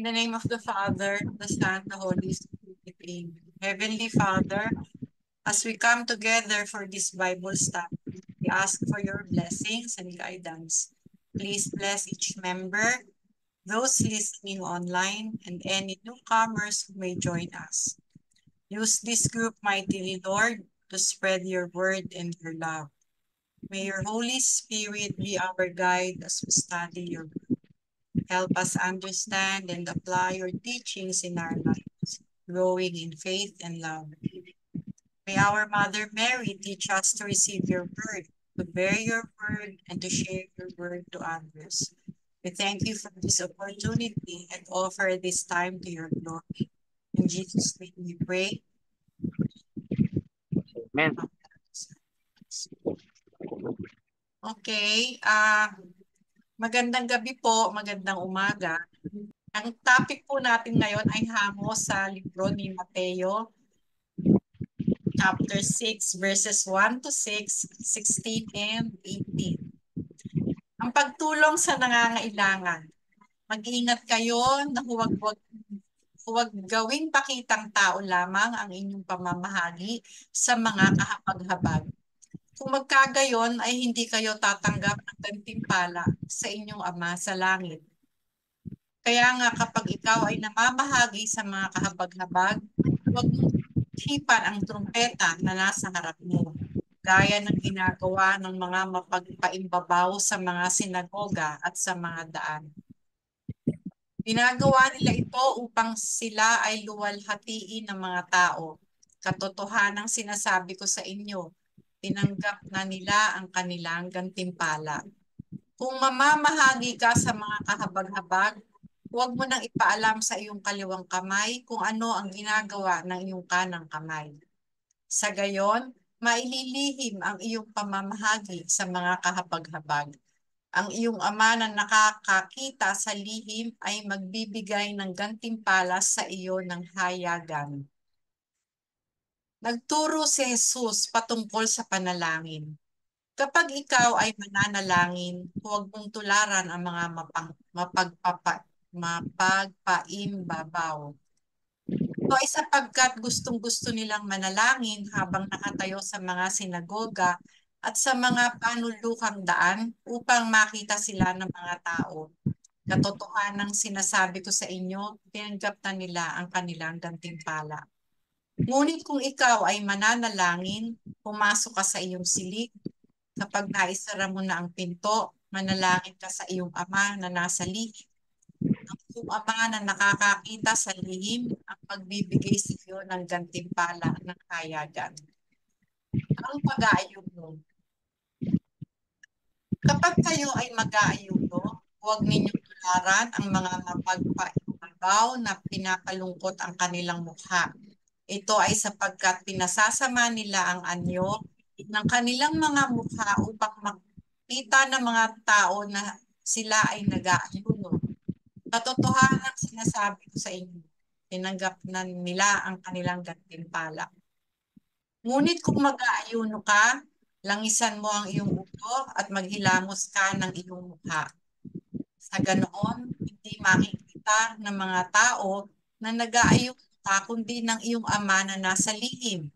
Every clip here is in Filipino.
In the name of the Father, the Son, the Holy Spirit. Amen. Heavenly Father, as we come together for this Bible study, we ask for your blessings and guidance. Please bless each member, those listening online, and any newcomers who may join us. Use this group mightily, Lord, to spread your word and your love. May your Holy Spirit be our guide as we study your word. Help us understand and apply your teachings in our lives, growing in faith and love. May our Mother Mary teach us to receive your word, to bear your word, and to share your word to others. We thank you for this opportunity and offer this time to your glory. In Jesus' name we pray. Amen. Okay, magandang gabi po, magandang umaga. Ang topic po natin ngayon ay hango sa libro ni Mateo, chapter 6, verses 1 to 6, 16, and 18. Ang pagtulong sa nangangailangan. Mag-ingat kayo na huwag gawing pakitang tao lamang ang inyong pamamahagi sa mga kahabag-habag. Kung magkagayon ay hindi kayo tatanggap ng gantimpala sa inyong Ama sa langit. Kaya nga kapag ikaw ay namamahagi sa mga kahabag-habag, huwag mong hipan ang trumpeta na nasa harap mo, gaya ng ginagawa ng mga mapagpaimbabaw sa mga sinagoga at sa mga daan. Ginagawa nila ito upang sila ay luwalhatiin ng mga tao. Katotohanang sinasabi ko sa inyo, tinanggap na nila ang kanilang gantimpala. Kung mamamahagi ka sa mga kahabag-habag, huwag mo nang ipaalam sa iyong kaliwang kamay kung ano ang ginagawa ng iyong kanang kamay. Sa gayon, maililihim ang iyong pamamahagi sa mga kahabag-habag. Ang iyong Ama na nakakakita sa lihim ay magbibigay ng gantimpala sa iyo ng hayagan. Nagturo si Jesus patungkol sa panalangin. Kapag ikaw ay mananalangin, huwag mong tularan ang mga mapagpaimbabaw. Ito ay sapagkat gustong-gusto nilang manalangin habang nakatayo sa mga sinagoga at sa mga panulukang daan upang makita sila ng mga tao. Katotohanang sinasabi ko sa inyo, tinanggap na nila ang kanilang gantimpala. Ngunit kung ikaw ay mananalangin, pumasok ka sa iyong silid. Kapag naisara mo na ang pinto, manalangin ka sa iyong Ama na nasa lihim. Ang iyong Ama na nakakakita sa lihim ang pagbibigay sa iyo ng gantimpala ng hayagan. Ang pag-aayuno. Kapag kayo ay mag-aayuno, huwag ninyong tularan ang mga mapagpaibabaw na pinapalungkot ang kanilang mukha. Ito ay sapagkat pinasasama nila ang anyo ng kanilang mga mukha upang makita ng mga tao na sila ay nag-aayuno. Katotohanan sinasabi ko sa inyo, tinanggap na nila ang kanilang gantimpala. Ngunit kung mag-aayuno ka, langisan mo ang iyong ulo at maghilamos ka ng iyong mukha. Sa ganoon, hindi makikita ng mga tao na nag-aayuno ka kundi ng iyong Ama na nasa lihim.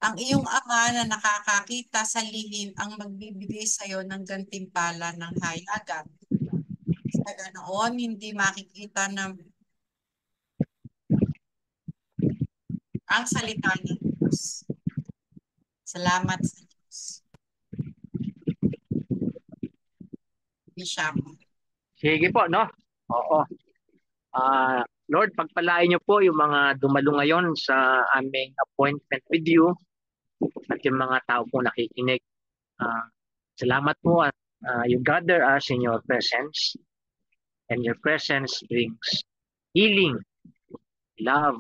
Ang iyong Ama na nakakakita sa lihim ang magbibigay sa iyo ng gantimpala ng hayagan. Sa ganoon, hindi makikita ng ang salita ng Diyos. Salamat sa Diyos. Bishop. Sige po, no? Oo. Lord, pagpalain niyo po yung mga dumalo ngayon sa aming appointment with you at yung mga tao po nakikinig. Salamat po at you gather us in your presence, and your presence brings healing, love,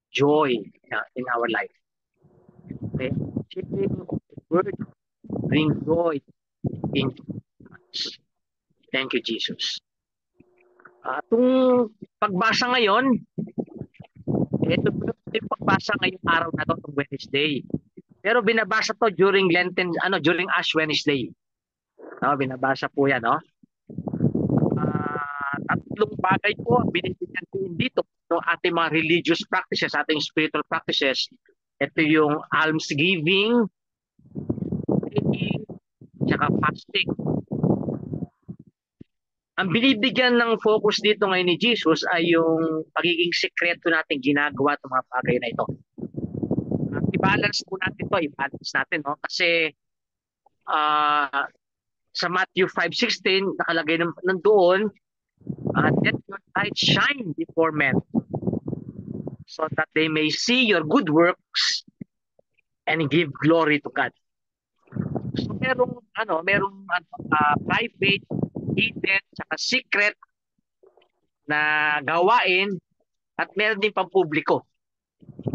joy in our life. Okay? Sharing the word bring joy in us. Thank you, Jesus. Itong pagbasa ngayon, ito yung pagbasa ngayong araw na to, itong Wednesday. Pero binabasa to during Lenten, during Ash Wednesday. No, binabasa po yan, no? tatlong bagay po ang binibigyan din dito ng ating mga religious practices, ating spiritual practices. Ito yung almsgiving, praying, tsaka fasting. Ang binibigyan ng focus dito ngayon ni Jesus ay yung pagiging sekreto natin ginagawa itong mga bagay na ito. I-balance po natin ito, i-balance natin, no? Kasi sa Matthew 5:16, nakalagay nandoon, let your light shine before men so that they may see your good works and give glory to God. So merong private, hidden, saka secret na gawain at meron din pampubliko,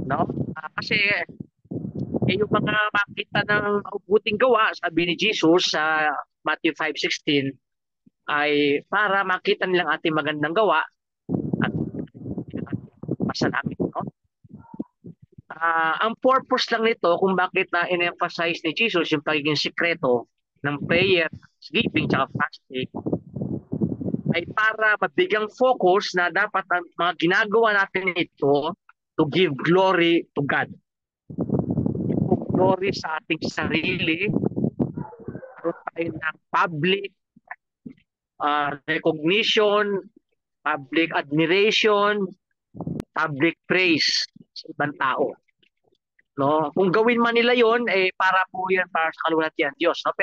no? Kasi yung mga makita ng mabuting gawa, sabi ni Jesus sa Matthew 5:16, ay para makita nilang ating magandang gawa at masalamin, no? Ang purpose lang nito kung bakit na in-emphasize ni Jesus yung pagiging sikreto ng prayer, giving, tsaka fasting ay para mabigyang focus na dapat ang mga ginagawa natin ito to give glory to God. Give glory sa ating sarili, karoon tayo ng public recognition, public admiration, public praise sa ibang tao. No? Kung gawin man nila yon, para po yan para sa kaluwalhatian ng Diyos. No?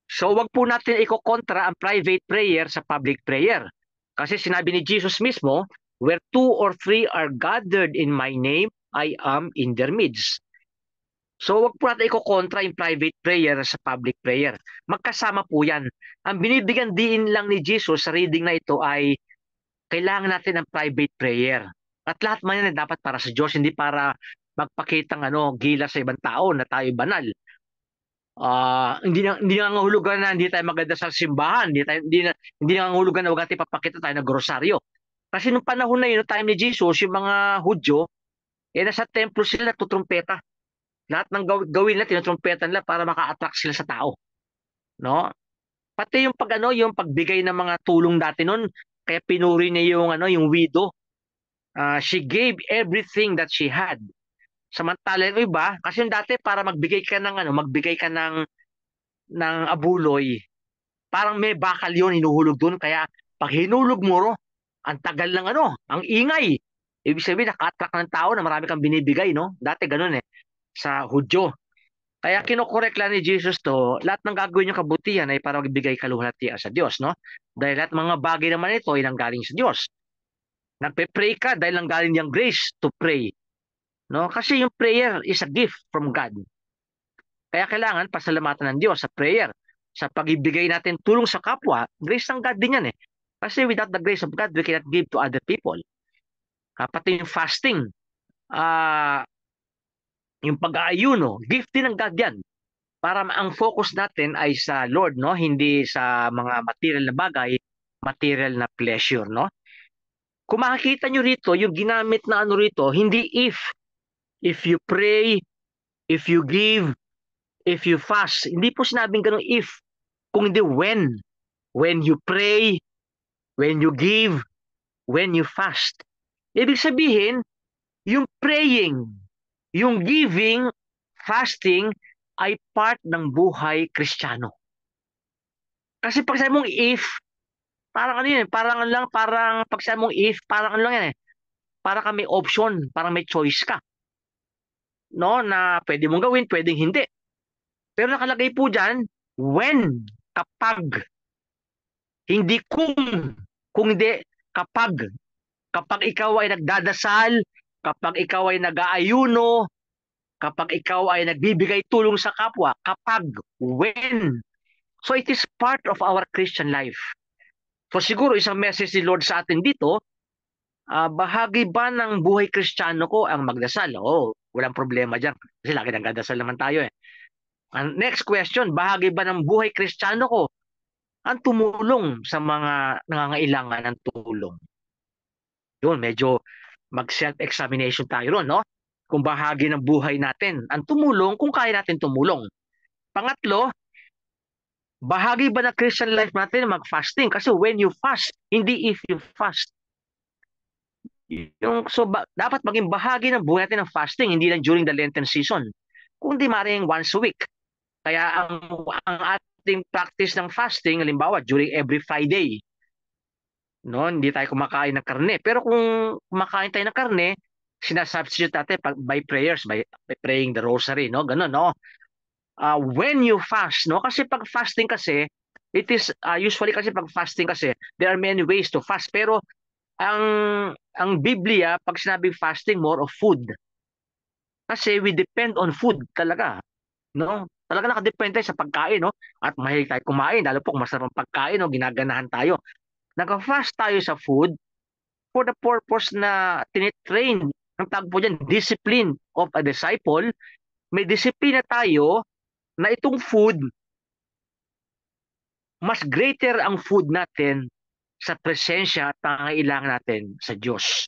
So wag po natin iko-kontra ang private prayer sa public prayer. Kasi sinabi ni Jesus mismo, where 2 or 3 are gathered in my name, I am in their midst. So wag po natin iko-kontra yung private prayer sa public prayer. Magkasama po yan. Ang binibigyan din lang ni Jesus sa reading na ito ay kailangan natin ng private prayer. At lahat man yan dapat para sa Diyos, hindi para magpakitang gila sa ibang tao na tayo banal. Hindi na ngahulugan na hindi tayo maganda sa simbahan, hindi na ngahulugan na wag natin papakita tayo ng grosaryo. Kasi nung panahon na yun, no time ni Jesus, yung mga Hudyo, nasa templo sila tutrumpeta. Lahat ng gawin nila, tinutrumpeta nila para maka-attract sila sa tao. No? Pati yung yung pagbigay ng mga tulong dati noon, kaya pinuri niya yung widow. She gave everything that she had. Samantala yung iba, kasi yung dati para magbigay ka ng abuloy, parang may bakal yun hinuhulog doon, kaya pag hinulog mo ang tagal ng ang ingay. Ibig sabihin naka-attract ng tao na marami kang binibigay, no? Dati ganun sa Hudyo. Kaya kinokorek lang ni Jesus to, lahat ng gagawin yung kabutihan ay para magbigay kaluwalhatian sa Diyos, no? Dahil lahat mga bagay naman ito ay nanggaling sa Diyos. Nagpe-pray ka dahil nanggaling niyang grace to pray. No? Kasi yung prayer is a gift from God. Kaya kailangan pasalamatan ng Diyos sa prayer. Sa pag-ibigay natin tulong sa kapwa, grace ng God din yan eh. Kasi without the grace of God, we cannot give to other people. Pati yung fasting, yung pag-aayuno, gift din ng God yan. Para ang focus natin ay sa Lord, no? Hindi sa mga material na bagay, material na pleasure, no? Kung makikita nyo rito, yung ginamit na rito, hindi if you pray, if you give, if you fast. Hindi po sinabing ganun if, kung hindi when. When you pray, when you give, when you fast. Ibig sabihin, yung praying, yung giving, fasting, ay part ng buhay Kristiyano. Kasi pag sabi mong if, parang parang pag sabi mong if, parang yan para ka may option, parang may choice ka. No, na pwede mong gawin, pwedeng hindi. Pero nakalagay po dyan, when, kapag. Hindi kung hindi kapag. Kapag ikaw ay nagdadasal, kapag ikaw ay nag-aayuno, kapag ikaw ay nagbibigay tulong sa kapwa, kapag, when. So it is part of our Christian life. So siguro isang message ni Lord sa atin dito, bahagi ba ng buhay Kristiyano ko ang magdasal? Walang problema dyan. Kasi lagi nagdadasal naman tayo eh. And next question, bahagi ba ng buhay Kristiyano ko ang tumulong sa mga nangangailangan ng tulong? Yun, medyo mag-self-examination tayo ron, no? Kung bahagi ng buhay natin ang tumulong, kung kaya natin tumulong. Pangatlo, Bahagi ba ng Christian life natin mag-fasting? Kasi when you fast, hindi if you fast. Dapat maging bahagi ng buhay natin ng fasting, hindi lang during the Lenten season. Kundi maaaring once a week. Kaya ang ating practice ng fasting, halimbawa, during every Friday, no, hindi tayo kumakain ng karne. Pero kung kumakain tayo ng karne, sinasubstitute natin by prayers, by praying the rosary, no? Ganun, no? When you fast, no? Kasi pag fasting kasi, it is usually kasi pag fasting kasi, there are many ways to fast. Pero ang ang Biblia, pag sinabing fasting, more of food. Kasi we depend on food talaga, no? Talaga nakadepende sa pagkain, no? At mahilig tayo kumain, lalo po kung masarap ang pagkain, no? Ginaganahan tayo. Nag-fast tayo sa food for the purpose na tinitrain, ang tawag po dyan, discipline of a disciple. May disiplina tayo na itong food, mas greater ang food natin sa presensya at pangailangan natin sa Diyos.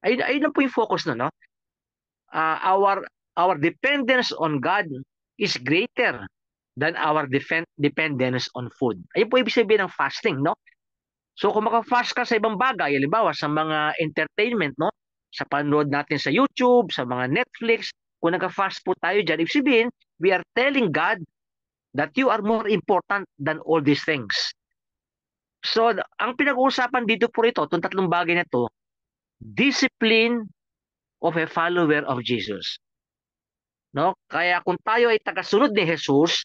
Ayun lang po yung focus no? uh, our our dependence on God is greater than our dependence on food. Ayun po ibig sabihin ng fasting, no? So kung maka-fast ka sa ibang bagay, halimbawa sa mga entertainment, no? Sa panood natin sa YouTube, sa mga Netflix, kung naka-fast po tayo dyan, ibig sabihin, we are telling God that you are more important than all these things. So, ang pinag-uusapan dito po ito, itong tatlong bagay na to, discipline of a follower of Jesus. No? Kaya kung tayo ay tagasunod ni Jesus,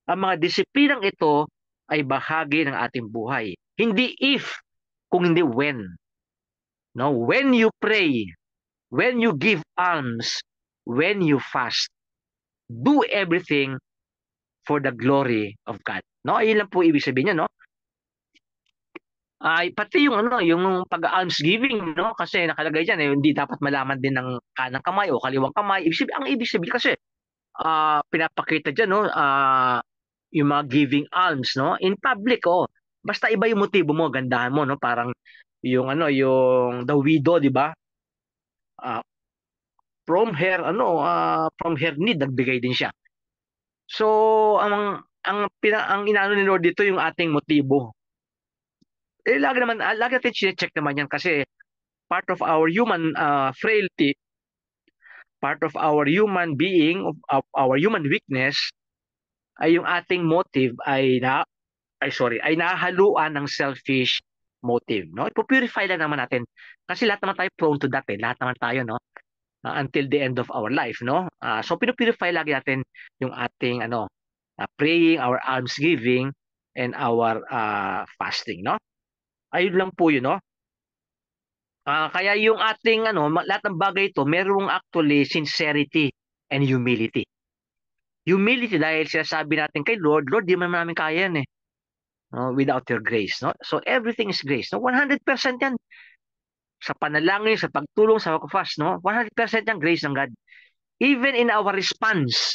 ang mga disiplinang ito ay bahagi ng ating buhay. Hindi if, kung hindi when. No? When you pray, when you give alms, when you fast, do everything for the glory of God. No? Ayun lang po ibig sabihin niya, no? Ay pati yung yung pag-almsgiving, no? Kasi nakalagay diyan hindi dapat malaman din ng kanang kamay o kaliwang kamay. Ang ibig sabihin kasi pinapakita diyan, no? Yung mga giving alms, no? In public, oh. Basta iba yung motibo mo, gandahan mo, no? Parang yung yung the widow, di ba? Ah, from her need nagbigay din siya. So, ang inaano ni Lord dito yung ating motibo. Lagi natin check naman yan kasi part of our human frailty, part of our human being, of our human weakness, ay yung ating motive ay nahahaluan ng selfish motive, no? Ipo-purify lang naman natin kasi lahat naman tayo prone to that, lahat naman tayo, no? Until the end of our life, no? So pinupurify lagi natin yung ating praying, our almsgiving, and our fasting, no? Ayun lang po yun, no? Kaya yung ating lahat ng bagay ito, merong actually sincerity and humility. Humility dahil sinasabi natin kay Lord, Lord, di man namin kaya yan, no, without your grace, no? So everything is grace, no? 100% yan sa panalangin, sa pagtulong, sa pag-fast, no? 100% yan grace ng God. Even in our response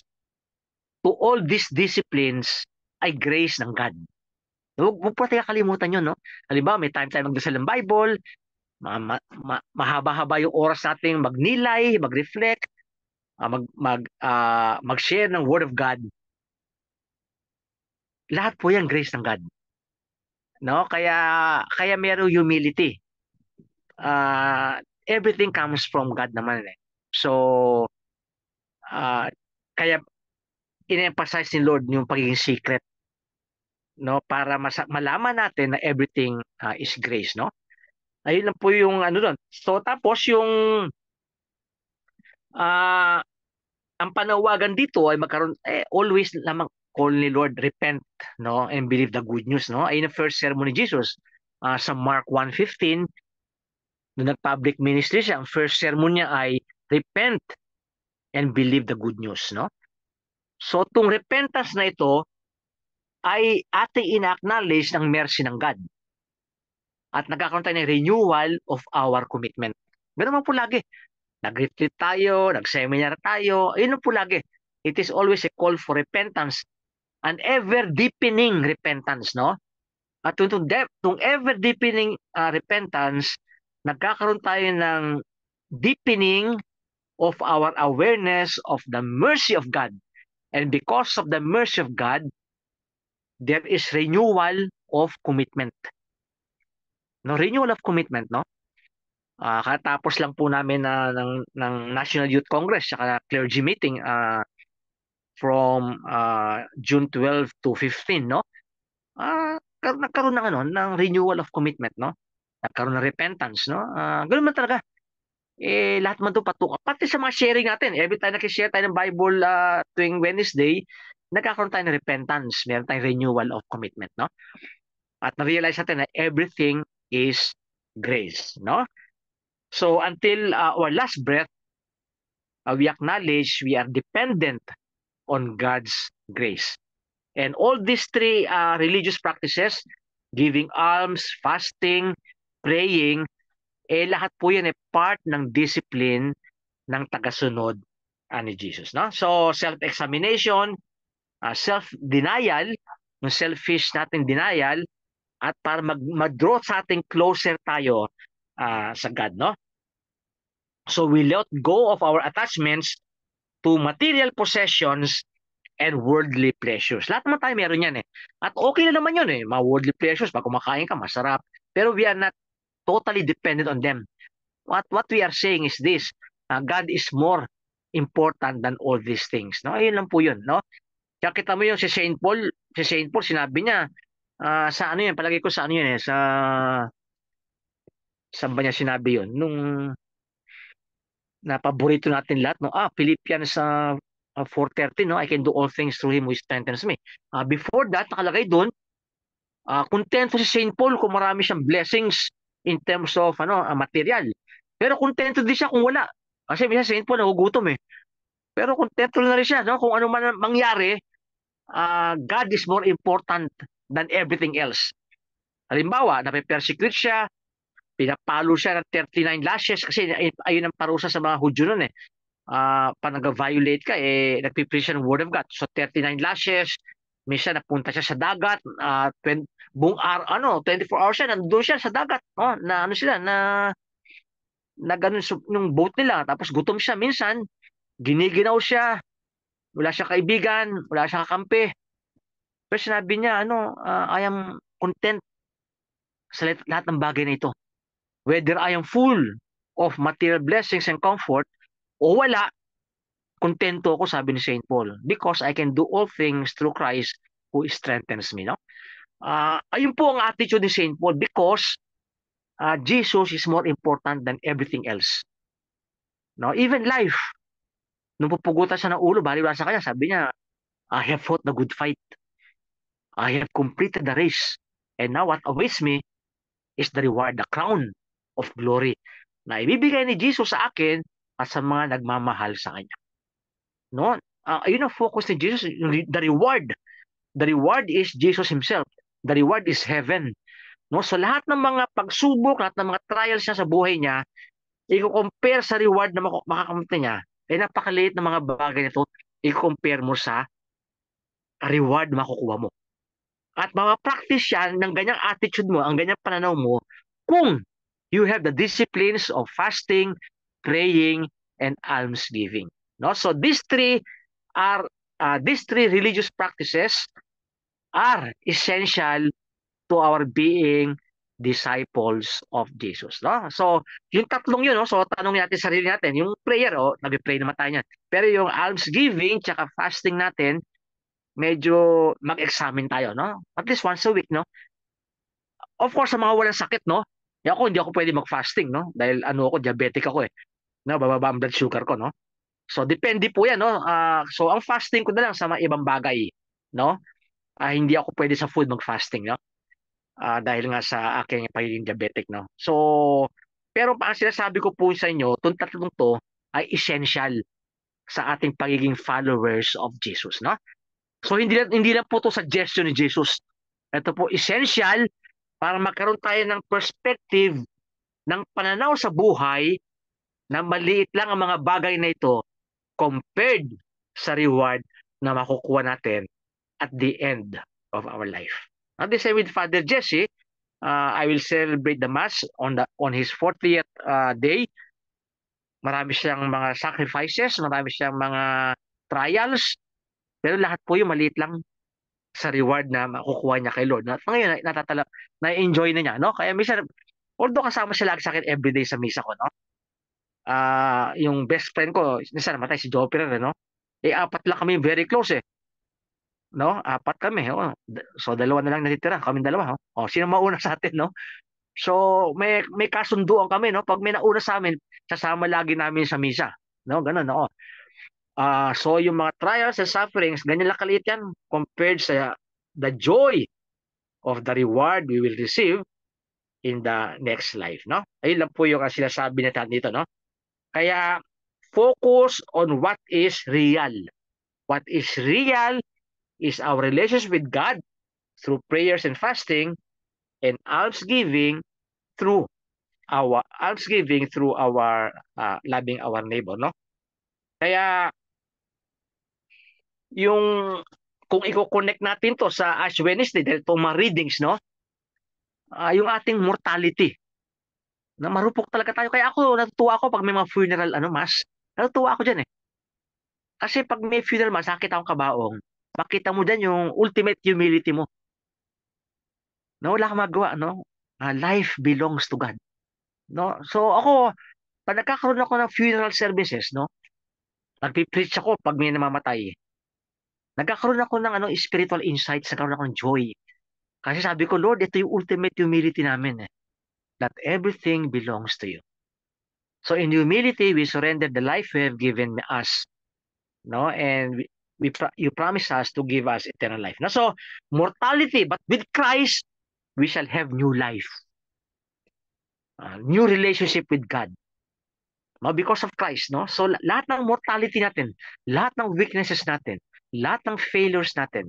to all these disciplines ay grace ng God. Huwag po tayo kalimutan yun, no? Halimbawa, may time tayo magdasal ng Bible, mahaba-haba yung oras nating magnilay, mag-reflect, mag-share ng Word of God. Lahat po yan grace ng God. No? Kaya merong humility. Everything comes from God naman eh. So, kaya in-emphasize ni Lord yung pagiging secret, no, para malaman natin na everything is grace, no? Ayun lang po yung doon. So tapos yung ang panawagan dito ay magkaroon always lamang call ni Lord repent, no, and believe the good news, no? Ayun ang first sermon ni Jesus sa Mark 1:15 nung nag-public ministry siya. Ang first sermon niya ay repent and believe the good news, no? So tung repentance na ito ay ating ina-acknowledge ng mercy ng God. At nagkakaroon tayo ng renewal of our commitment. Ganun po lagi. Nag-retreat tayo, nag-seminar tayo, ayun po lagi. It is always a call for repentance. An ever-deepening repentance, no? At tung ever-deepening repentance, nagkakaroon tayo ng deepening of our awareness of the mercy of God. And because of the mercy of God, there is renewal of commitment. No, renewal of commitment, no? Katapos lang po namin ng National Youth Congress saka clergy meeting from June 12 to 15, no? Nagkaroon ng ng renewal of commitment, no? Nagkaroon ng repentance, no? Ganun man talaga. Lahat man 'to patuka. Pati sa mga sharing natin, every time naki-share tayo ng Bible tuwing Wednesday, nagkakaroon tayo ng repentance, meron tayong renewal of commitment, no? At na-realize natin na everything is grace, no? So until our last breath, we acknowledge we are dependent on God's grace. And all these three religious practices, giving alms, fasting, praying, lahat po yan part ng discipline ng tagasunod ni Jesus. No? So self-examination, self-denial, yung selfish natin denial, at para mag-draw sa ating closer tayo sa God. No? So we let go of our attachments to material possessions and worldly pleasures. Lahat naman tayo meron yan eh. At okay na naman yun eh. Mga worldly pleasures, pag kumakain ka, masarap. Pero we are not totally dependent on them. What we are saying is this, God is more important than all these things. No? Ayun lang po yun. No? Kaya kita mo yung si Saint Paul sinabi niya, sa ano yun, palagi ko sa ano yun eh, saan ba niya sinabi yun? Nung na paborito natin lahat, no? Philippians 4:13, no? I can do all things through him who strengthens me. Before that, nakalagay doon, kontento si Saint Paul kung marami siyang blessings in terms of material. Pero kontento din siya kung wala. Kasi minsan Saint Paul nagugutom eh. Pero kontento na rin siya, no? Kung ano man mangyari, God is more important than everything else. Halimbawa, nape-persecute siya, pinapalo siya ng 39 lashes kasi ayun ang parusa sa mga Hudyo noon eh. Pa nag-violate ka, nagpipreach siya ng word of God. So 39 lashes, minsan napunta siya sa dagat, buong araw, 24 hours siya, nandun siya sa dagat. Na ano sila, na ganun nung boat nila. Tapos gutom siya minsan, giniginaw siya, wala siya kaibigan, wala siya kakampi. Pero sinabi niya, I am content sa lahat ng bagay na ito. Whether I am full of material blessings and comfort, o wala, kontento ako, sabi ni Saint Paul, because I can do all things through Christ who strengthens me. No? Ayun po ang attitude ni Saint Paul because Jesus is more important than everything else. No? Even life, nung pupugutan siya ng ulo, baliwala sa kanya, sabi niya, I have fought the good fight. I have completed the race. And now what awaits me is the reward, the crown of glory na ibibigay ni Jesus sa akin at sa mga nagmamahal sa kanya. No? Ayun ang focus ni Jesus, the reward. The reward is Jesus himself. The reward is heaven. No? So lahat ng mga pagsubok, lahat ng mga trials niya sa buhay niya, i-compare sa reward na makakamit niya, napakaliit na mga bagay na ito, i-compare mo sa reward na makukuha mo. At practice yan ng ganyang attitude mo, ang ganyang pananaw mo, kung you have the disciplines of fasting, praying, and almsgiving. No? So these three religious practices are essential to our being disciples of Jesus. No? So, yung tatlong yun, no? So tanong natin sarili natin, yung prayer, nag-pray naman tayo niyan. Pero yung almsgiving, tsaka fasting natin, medyo mag-examine tayo, no? At least once a week, no? Of course, sa mga walang sakit, no? Hindi ako pwede mag-fasting, no? Dahil diabetic ako eh. No, bababa ang blood sugar ko, no? So, depende po yan, no? So, ang fasting ko na lang sa mga ibang bagay, no? Hindi ako pwede sa food mag-fasting, no? Dahil nga sa aking pagiging diabetic, no? So, pero ang sinasabi ko po sa inyo, itong tatlong to ay essential sa ating pagiging followers of Jesus, no? So, hindi lang po to suggestion ni Jesus. Ito po essential para magkaroon tayo ng perspective ng pananaw sa buhay na maliit lang ang mga bagay na ito compared sa reward na makukuha natin at the end of our life. At the same with Father Jesse, I will celebrate the Mass on his 40th day. Marami siyang mga sacrifices, marami siyang mga trials, pero lahat po yung maliit lang sa reward na makukuha niya kay Lord. Na ngayon na-enjoy na niya, no? Kaya minsan, although kasama siya lagi sa akin everyday sa misa ko, no? Yung best friend ko, minsan namatay si Joe Ferrer, no? Apat lang kami very close eh. No? Apat kami. Oh. So dalawa na lang natitira, kami dalawa. Oh. Sino mauna sa atin, no? So may kasunduan kami, no? Pag may nauna sa amin, sasama lagi namin sa misa. No, ganun, no? So yung mga trials and sufferings, ganyan lang kaliit yan compared sa the joy of the reward we will receive in the next life, no? Ayun lang po yung sinasabi natin dito, no? Kaya focus on what is real. What is real is our relationship with God through prayers and fasting, and almsgiving through our loving our neighbor, no? Kaya yung kung i-connect natin to sa Ash Wednesday dahil itong mga readings, no? Yung ating mortality, na marupok talaga tayo. Kaya ako natutuwa ako pag may mga funeral mass. Natutuwa ako diyan eh. Kasi pag may funeral mass, nakita akong kabaong, makita mo diyan yung ultimate humility mo. No, wala kang magawa, no? Life belongs to God. No? So ako, pag nagkakaroon ako ng funeral services, no? Nagpi-preach ako pag may namamatay. Nagkakaroon ako ng spiritual insights, nagkakaroon ako ng joy. Kasi sabi ko, Lord, ito yung ultimate humility namin eh. That everything belongs to you. So in humility, we surrender the life you have given us, no? And you promise us to give us eternal life. No? So mortality, but with Christ, we shall have new life, new relationship with God. No, because of Christ, no? So lahat ng mortality natin, lahat ng weaknesses natin, lahat ng failures natin,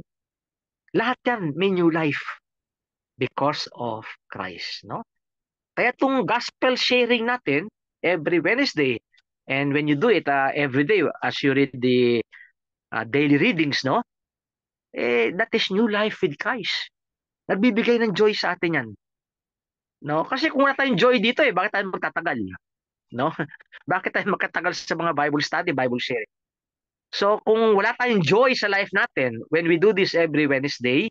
lahat yan may new life because of Christ, no? Kaya itong gospel sharing natin every Wednesday, and when you do it every day as you read the daily readings, no? That is new life with Christ. Nagbibigay ng joy sa atin yan. No? Kasi kung wala tayong joy dito, bakit tayo magtatagal? No? Bakit tayo magtatagal sa mga Bible study, Bible sharing? So kung wala tayong joy sa life natin, when we do this every Wednesday,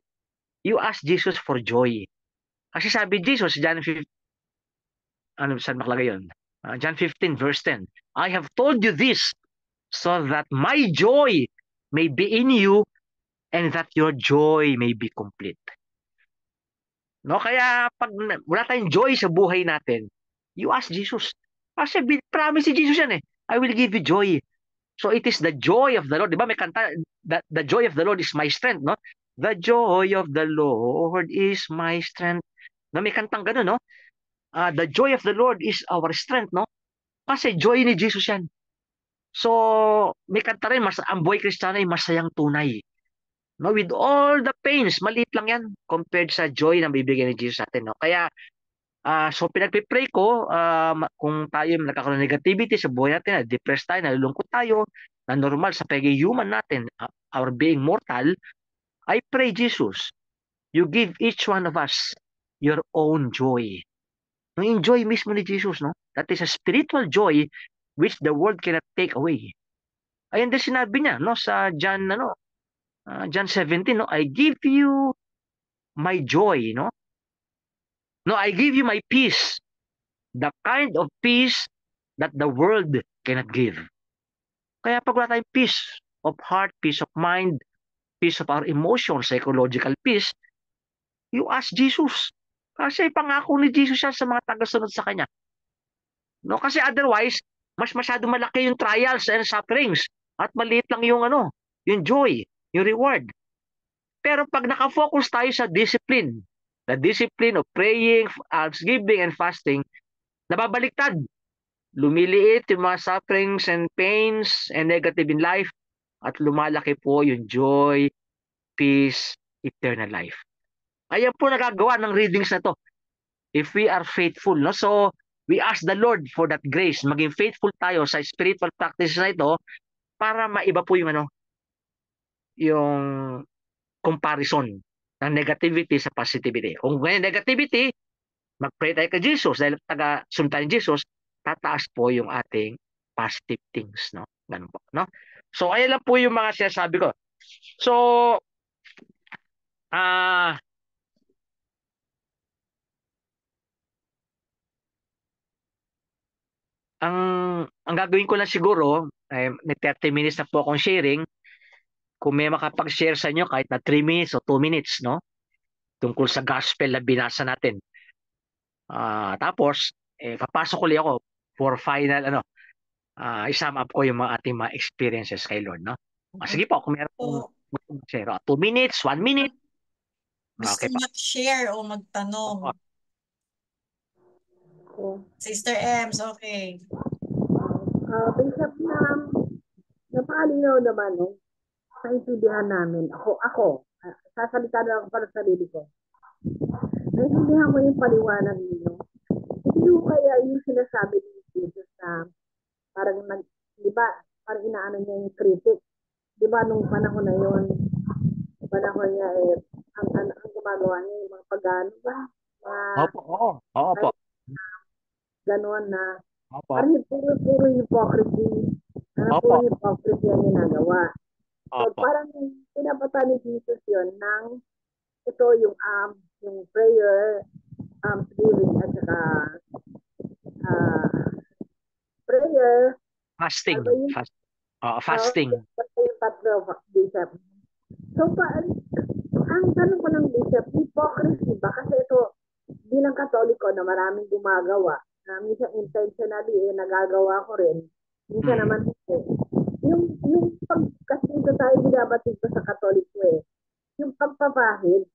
you ask Jesus for joy. Kasi sabi Jesus, John 15, saan makalagay yun? John 15 verse 10, I have told you this so that my joy may be in you and that your joy may be complete. No, kaya pag wala tayong joy sa buhay natin, you ask Jesus. Kasi promise si Jesus yan eh. I will give you joy. So it is the joy of the Lord. Di ba may kanta, the joy of the Lord is my strength, no? The joy of the Lord is my strength. No, may kantang gano'n, no? The joy of the Lord is our strength, no? Kasi joy ni Jesus yan. So, may kanta rin, ang buhay Kristiyano ay masayang tunay. No, with all the pains, maliit lang yan compared sa joy na bibigyan ni Jesus sa atin, no? Kaya, so pinagpipray ko, kung tayo nagkakaroon ng negativity sa buhay natin, na depressed tayo, nalulungkot tayo, na normal sa pag-human natin, our being mortal, I pray, Jesus, you give each one of us your own joy. No, yung joy mismo ni Jesus, no? That is a spiritual joy which the world cannot take away. Ayun din sinabi niya, no, sa John, John 17, no? I give you my joy, no? No, I give you my peace, the kind of peace that the world cannot give. Kaya pag wala tayong peace of heart, peace of mind, peace of our emotions, psychological peace, you ask Jesus. Kasi pangako ni Jesus yan sa mga tagasunod sa Kanya. No? Kasi otherwise, mas masyado malaki yung trials and sufferings at maliit lang yung joy, yung reward. Pero pag nakafocus tayo sa discipline, the discipline of praying, almsgiving, and fasting, nababaliktad. Lumiliit yung mga sufferings and pains and negative in life at lumalaki po yung joy, peace, eternal life. Ayan po nagagawa ng readings na to. If we are faithful, no? So, we ask the Lord for that grace. Maging faithful tayo sa spiritual practices na ito para maiba po yung comparison ng negativity sa positivity. Kung may negativity, mag-pray tayo kay Jesus dahil taga-sunod tayo ni Jesus, tataas po yung ating positive things, no? Ganun po, no? So, ayan lang po yung mga sinasabi ko. So, Ah, ang ang gagawin ko lang siguro, may 30 minutes na po akong sharing. Kung may makapag-share sa inyo kahit na 3 minutes o 2 minutes, no? Tungkol sa gospel na binasa natin. Tapos, papasok ulit ako for final, i-sum up ko yung mga ating mga experiences kay Lord, no? Sige po, kung meron pong O gusto mag-share. 2 minutes, 1 minute. gusto Okay pa. mag-share o magtanong? Opo. Ako. Sister Ems, okay. Bishop, napakalinaw naman, no? Naintindihan namin. Sasalita na ako para sa sarili ko. Naintindihan ko yung paliwanag ninyo. Hindi ko kaya yung sinasabi ni Jesus na parang di ba, parang inaano niya yung critic. Di ba, nung panahon na yun, panahon niya ang gumagawa niya yung mga pagano ba? Opo, oo. Opo. Ganon na, Opo. parang puro hypocrisy. Opo. Puro hypocrisy ang ginagawa. So Opo. parang pinapata ni Jesus yun ng ito yung prayer, giving at saka prayer, Fasting. ano yung Fasting. yung tatlo, Bishop. So ang tanong ko ng Bishop, hypocrisy ba? Kasi ito, bilang Katoliko na maraming gumagawa, na minsan intentionally nagagawa ko rin, minsan naman hindi. Yung kasi ito tayo binabatid ko sa Katoliko yung pagpapahid,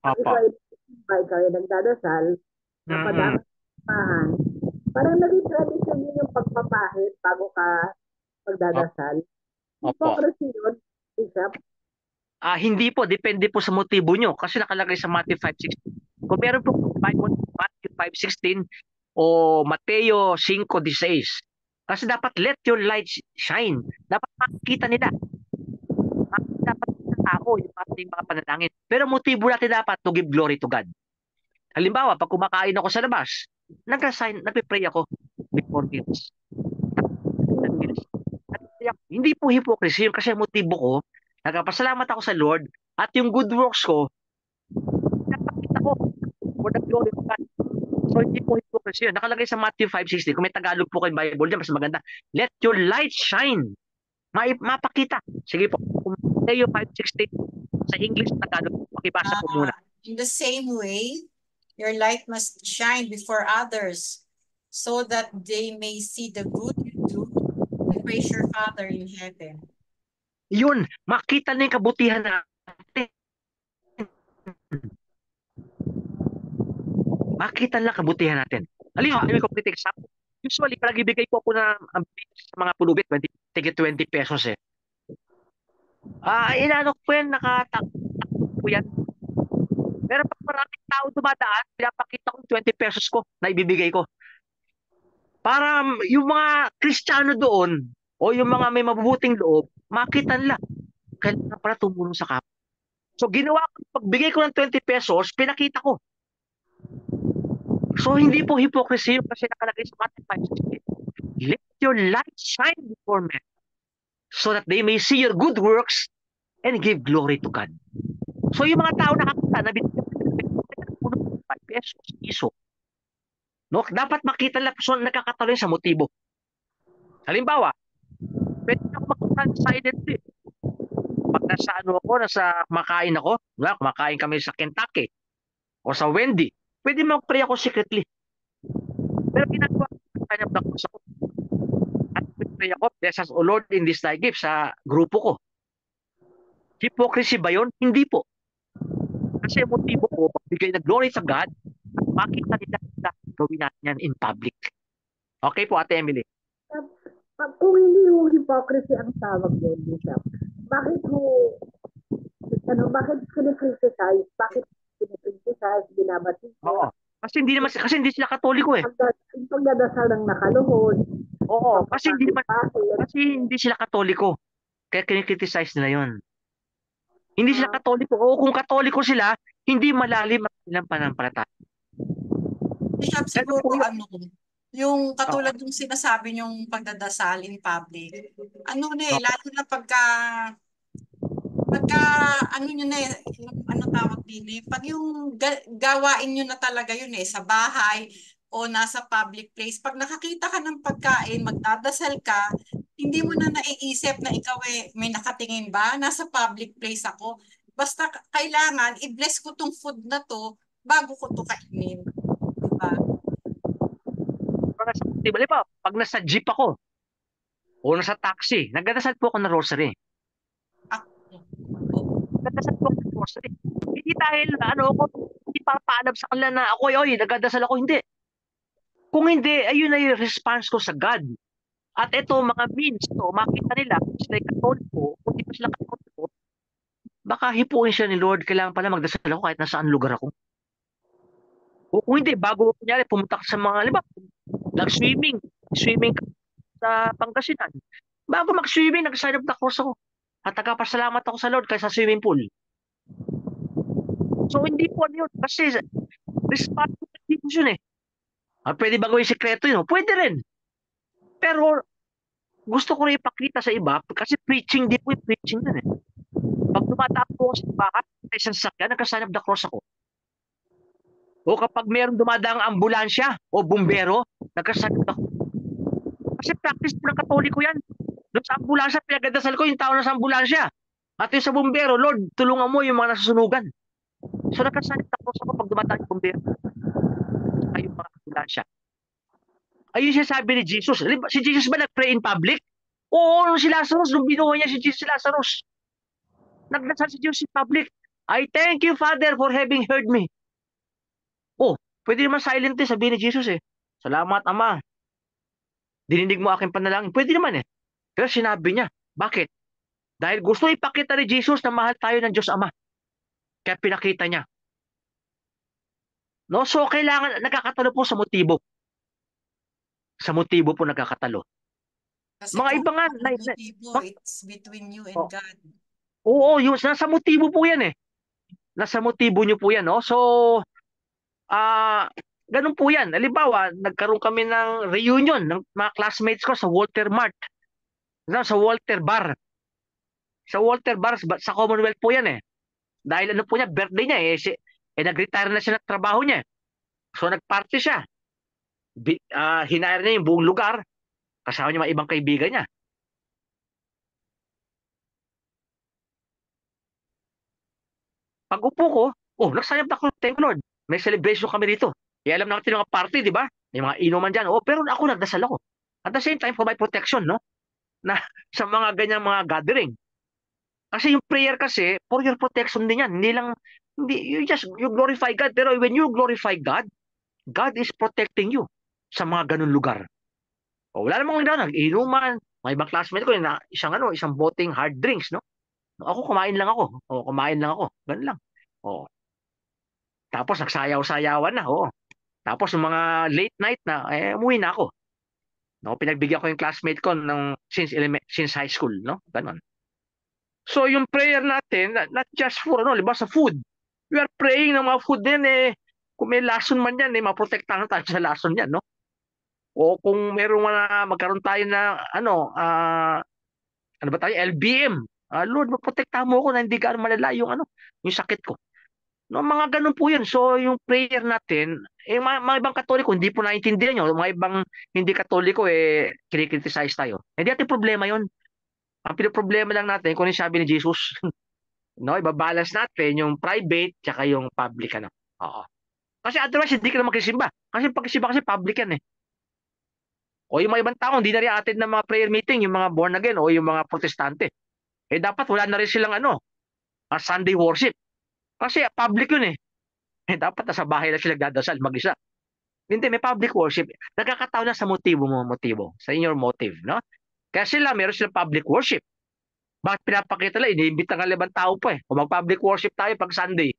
pag ikaw ay nagdadasal, napadaan sa pahan, parang naging tradition yun yung pagpapahid bago ka magdadasal. Hypocrisy yun, Bishop. Hindi po, depende po sa motibo nyo. Kasi nakalagay sa Matthew 5:16. Kung meron po Matthew 5:16 o Mateo 5:16. Kasi dapat let your light shine. Dapat makikita nila. Dapat sa tao yung ating mga panalangin. Pero motibo natin dapat to give glory to God. Halimbawa, pag kumakain ako sa labas, nagpe-pray ako before meals. Hindi po hypocrisy yun kasi motibo ko, nagpapasalamat ako sa Lord at yung good works ko, napakita ko for the glory of God. So hindi po hypocrisy yun. Nakalagay sa Matthew 5:16. Kung may Tagalog po kayong Bible dyan, mas maganda. Let your light shine. Mapakita. Sige po. Kung Matthew 5:16 sa English Tagalog, pakibasa po muna. In the same way, your light must shine before others so that they may see the good you do and praise your Father in heaven. Yun, makita na yung kabutihan natin. Makita lang kabutihan natin. Halimbawa, may complete example. Usually, pag ibigay po ako sa mga pulubit, 20 pesos eh. Inaano ko po yan, nakatakbo po yan. Pero pag maraming tao dumadaan, pinapakita ko 20 pesos ko na ibibigay ko. Para yung mga Kristiyano doon, o yung mga may mabubuting loob, makita nila. Kailangan pala tumulong sa kapwa. So ginawa ko, pagbigay ko ng 20 pesos, pinakita ko. So hindi po hypocrisy kasi nakalagay sa Matthew 5:16. Let your light shine before men so that they may see your good works and give glory to God. So yung mga tao nakakita na binigyan ng 5 pesos, iso. No? Dapat makita nila so nakakatuloy sa motibo. Halimbawa, pwede ako mag-undecided eh. Pag nasa kumakain ako, kumakain kami sa Kentucky o sa Wendy, pwede mag-pray ako secretly. Pero ginagawa ko ng cross ako. At pray ako, bless us, O Lord, in this thy gift sa grupo ko. Hypocrisy ba yun? Hindi po. Kasi motibo ko, pagbigay na glory sa God, at makita nila gawin natin yan in public. Okay po, Ate Emily. Kung hindi yung hypocrisy ang tawag doon, Bishop, bakit kine-criticize? Bakit kine-criticize, binabati ko? Oo. Kasi hindi sila Katoliko eh. Yung pagdadasal ng nakaluhod. Oo, kasi hindi sila Katoliko. Kaya kine-criticize nila yun. Hindi sila Katoliko. O kung Katoliko sila, hindi malalim ang kanilang pananampalataya. Bishop, siguro yung katulad yung sinasabi yung pagdadasal in public, lalo na pagka ano nyo na ano tawag din pag yung gawain nyo na talaga yun sa bahay o nasa public place, pag nakakita ka ng pagkain, magdadasal ka, hindi mo na naiisip na ikaw may nakatingin ba? Nasa public place ako. Basta kailangan i-bless ko tong food na to bago ko to kainin. Diba? Di ba, pag nasa jeep ako o nasa taxi, nagdadasal po ako ng rosary. Ako, Nagdadasal po ako ng rosary. Hindi dahil ako, hindi papaalam sa kanila na ako, oy, nagdadasal ako, hindi. Kung hindi, ayun na yung response ko sa God. At ito, mga means to, makita nila, sila katoliko, kung di pa sila katoliko, baka hipuin siya ni Lord, kailangan pala magdasal ako kahit nasaan lugar ako. O kung hindi, bago kunyari, pumunta ka sa mga, liba, nag-swimming, swimming ka sa Pangasinan. Bago mag-swimming, nag-sign up na course ako. At nagpapasalamat ako sa Lord kaysa swimming pool. So, hindi po ano yun. Kasi, responsibility po yun eh. Pwede ba gawin sikreto yun? Pwede rin. Pero, gusto ko rin ipakita sa iba, kasi preaching, di po yung preaching yun eh. Pag tumatapos ako sa bahay, sa isang sakyan, nagka-sign up na cross ako. O kapag mayroong dumadaang ambulansya o bumbero, nagka-sign up ako. Kasi practice po ng Katoliko yan. Doon sa ambulansya, pinagdadasal ko yung tao na sa ambulansya. At yung sa bumbero, Lord, tulungan mo yung mga nasusunugan. So nagka-sign up na cross ako pag dumataan yung bumbero. Ay yung mga ambulansya. Ayun siya sabi ni Jesus. Si Jesus ba nag-pray in public? Oo, si Lazarus, nung binuhay niya si Lazarus. Nagdasal si Jesus in public. I thank you, Father, for having heard me. Oh, pwede naman silent sabihin ni Jesus eh. Salamat, Ama. Dininig mo aking panalangin. Pwede naman eh. Pero sinabi niya, bakit? Dahil gusto ipakita ni Jesus na mahal tayo ng Diyos Ama. Kaya pinakita niya. No? So, kailangan, nagkakatalo po sa motibo. Sa motibo po nagkakatalo. kasi Mga kung iba nga, ang motibo, it's between you and oh, God. oo, yung nasa motibo po yan eh. Nasa motibo niyo po yan, no? So, ganun po yan. Halimbawa, nagkaroon kami ng reunion ng mga classmates ko sa Walter Mart. No, sa Walter Bar. Sa Walter Bar, sa Commonwealth po yan eh. Dahil ano po niya, birthday niya eh. Nag-retire na siya ng trabaho niya. So, nag-party siya. Hinire niya yung buong lugar. Kasama niya mga ibang kaibigan niya. Pag upo ko, nagsayap na ako, thank Lord. May celebration kami dito. Alam natin yung mga party, di ba? May mga inuman dyan. Pero ako nagdasal ako. At the same time, for my protection, no? Na sa mga ganyang mga gathering. Kasi yung prayer kasi, for your protection din yan. Hindi, you glorify God. Pero when you glorify God, God is protecting you sa mga ganun lugar. Wala namang nag-inuman. May ibang classmate ko, isang boteng hard drinks, no? Ako, kumain lang ako. Kumain lang ako. Ganun lang. Tapos nagsayaw-sayawan na. Tapos yung mga late night na, umuwi na ako. No, pinagbigyan ko yung classmate ko since high school, no? Ganon. So yung prayer natin, not just for liba sa food. We are praying ng mga food din kung may lason man yan, maprotektahan tayo sa lason yan, no? O kung merong magkaroon tayo na ano ba tayo, LBM. Lord, maprotektahan mo ako na hindi ka malala yung sakit ko. No, mga ganun po yun. So, yung prayer natin, mga ibang Katoliko, hindi po naintindihan nyo. Mga ibang hindi Katoliko, kinikriticize tayo. Hindi natin problema yun. Ang pinoproblema lang natin, kung yung sabi ni Jesus, no, ibabalance natin yung private tsaka yung public. Oo. Kasi otherwise, hindi ka na magsisimba. Kasi pagkisimba kasi public yan eh. O yung mga ibang tao, hindi na rin atin ng mga prayer meeting, yung mga born again o yung mga protestante. Dapat wala na rin silang Sunday worship. Kasi public yun eh. Dapat nasa bahay na sila nagdadasal mag-isa. Hindi, may public worship. Nagkakataon na sa motibo. Sa your motive, no? Kaya meron silang public worship. Bakit pinapakita lang? Iniimbita ng libang tao pa eh. Kung mag-public worship tayo pag Sunday.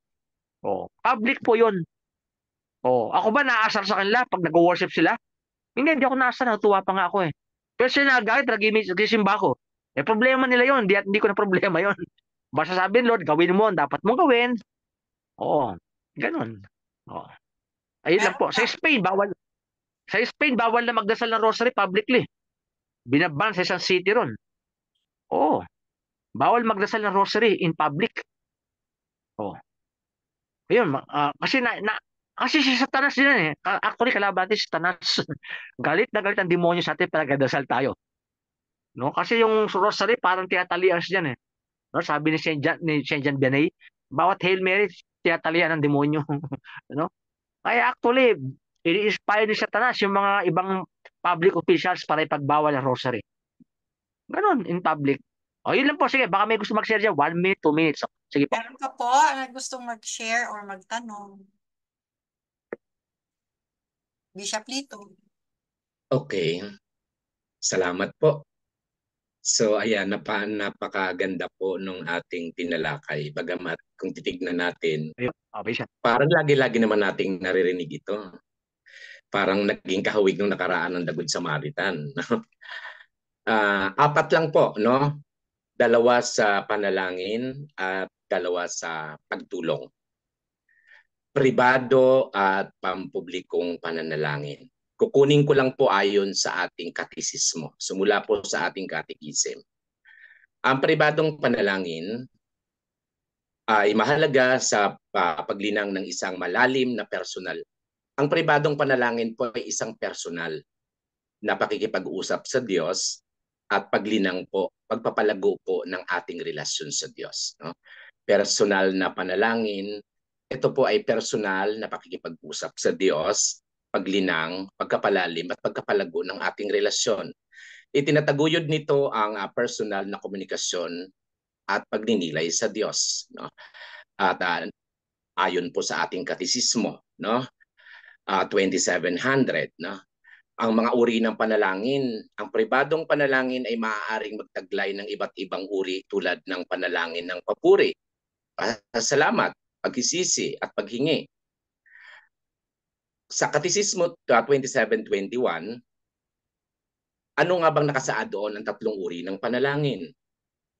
Public po yun. Ako ba naasar sa kanila pag nag-worship sila? Hindi ako naasar. Natuwa pa nga ako eh. Pero sila nagagait, nag-isimba ko. Problema nila yun. Hindi ko na problema yun. Basta sabihin, Lord, gawin mo ang dapat mong gawin. Ganun. Ayun lang Meron po. pa. Sa Spain, bawal na magdasal ng rosary publicly. Binaban sa isang city ron. Bawal magdasal ng rosary in public. Ayun, kasi kasi si Satanas din eh. Actually, kalaban natin si Satanas. Galit na galit ang demonyo sa atin para gadasal tayo. No? Kasi yung rosary parang tinatalian siya dyan eh. No? Sabi ni Saint John Vianney, bawat Hail Mary, tinatalian ng demonyo. No? Kaya actually, ini-inspire ni Satanas yung mga ibang public officials para ipagbawal ang rosary. Ganon, in public. O, yun lang po. Sige, baka may gusto mag-share dyan. 1 minute, 2 minutes. Sige po. Meron ka po na gustong mag-share or magtanong? Bishop Lito. Okay, salamat po. So ayan, napakaganda po nung ating tinalakay. Bagamat kung titignan natin, Ayun. Okay siya. parang lagi-lagi naman nating naririnig ito. Parang naging kahawig nung nakaraan ng Dagod Samaritan. Apat lang po, no? 2 sa panalangin at 2 sa pagtulong. Pribado at pampublikong pananalangin. Kukunin ko lang po ayon sa ating katekismo. Sumula po sa ating katekism. Ang pribadong panalangin ay mahalaga sa paglinang ng isang malalim na personal. Ang pribadong panalangin po ay isang personal na pakikipag-usap sa Diyos at paglinang po, pagpapalago po ng ating relasyon sa Diyos. No? Personal na panalangin, ito po ay personal na pakikipag-usap sa Diyos, paglinang, pagkapalalim at pagkapalago ng ating relasyon. Itinataguyod nito ang personal na komunikasyon at pagninilay sa Diyos. No? At ayon po sa ating katekismo, no? 2700, no? Ang mga uri ng panalangin, ang pribadong panalangin ay maaaring magtaglay ng iba't ibang uri tulad ng panalangin ng papuri, pasasalamat, pagsisisi at paghingi. Sa Katekismo 2721, ano nga bang nakasaad doon ang 3 uri ng panalangin?